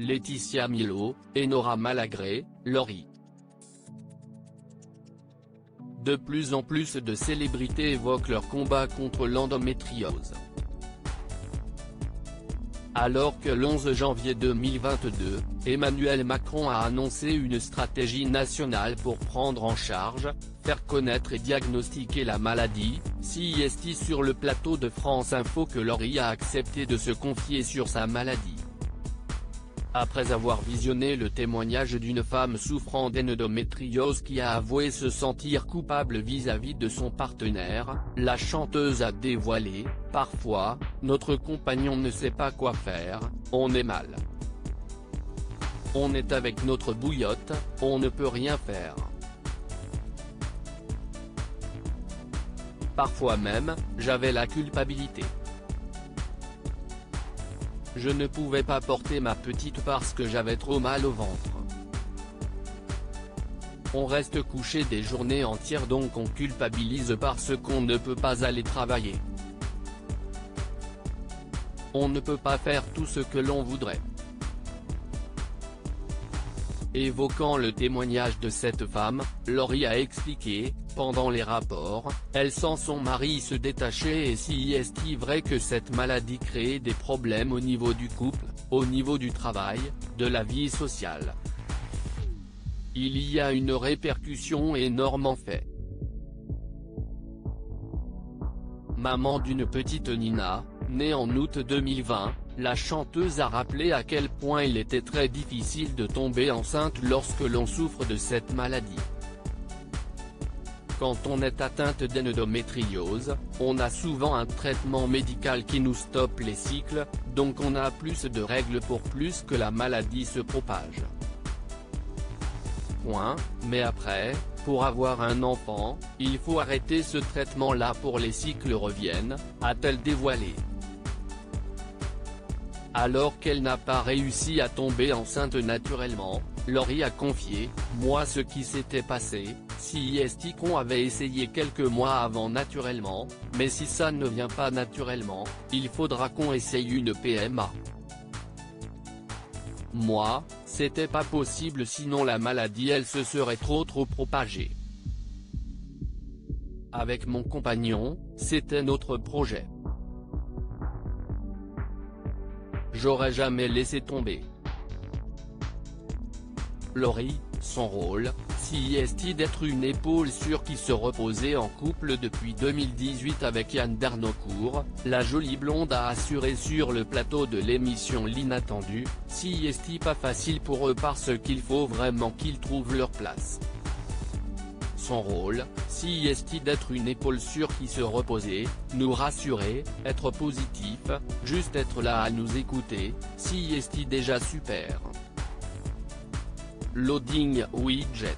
Laetitia Milo, et Nora Malagré, Laurie. De plus en plus de célébrités évoquent leur combat contre l'endométriose. Alors que l'11 janvier 2022, Emmanuel Macron a annoncé une stratégie nationale pour prendre en charge, faire connaître et diagnostiquer la maladie, CIST sur le plateau de France Info que Laurie a accepté de se confier sur sa maladie. Après avoir visionné le témoignage d'une femme souffrant d'endométriose qui a avoué se sentir coupable vis-à-vis de son partenaire, la chanteuse a dévoilé « Parfois, notre compagnon ne sait pas quoi faire, on est mal. On est avec notre bouillotte, on ne peut rien faire. Parfois même, j'avais la culpabilité. Je ne pouvais pas porter ma petite parce que j'avais trop mal au ventre. On reste couché des journées entières donc on culpabilise parce qu'on ne peut pas aller travailler. On ne peut pas faire tout ce que l'on voudrait. » Évoquant le témoignage de cette femme, Laurie a expliqué, pendant les rapports, elle sent son mari se détacher et si est-il vrai que cette maladie crée des problèmes au niveau du couple, au niveau du travail, de la vie sociale. Il y a une répercussion énorme en fait. Maman d'une petite Nina, née en août 2020, la chanteuse a rappelé à quel point il était très difficile de tomber enceinte lorsque l'on souffre de cette maladie. Quand on est atteinte d'endométriose, on a souvent un traitement médical qui nous stoppe les cycles, donc on a plus de règles pour plus que la maladie se propage. Mais après, pour avoir un enfant, il faut arrêter ce traitement-là pour les cycles reviennent, a-t-elle dévoilé. Alors qu'elle n'a pas réussi à tomber enceinte naturellement, Laurie a confié « Moi ce qui s'était passé, si qu'on avait essayé quelques mois avant naturellement, mais si ça ne vient pas naturellement, il faudra qu'on essaye une PMA. Moi, c'était pas possible sinon la maladie elle se serait trop propagée. Avec mon compagnon, c'était notre projet. J'aurais jamais laissé tomber. » Laurie, son rôle, CIST d'être une épaule sur qui se reposait en couple depuis 2018 avec Yann Darnocourt, la jolie blonde a assuré sur le plateau de l'émission L'Inattendu, CIST pas facile pour eux parce qu'il faut vraiment qu'ils trouvent leur place. Son rôle, CIST d'être une épaule sur qui se reposer, nous rassurer, être positif, juste être là à nous écouter, CIST déjà super. Loading widget.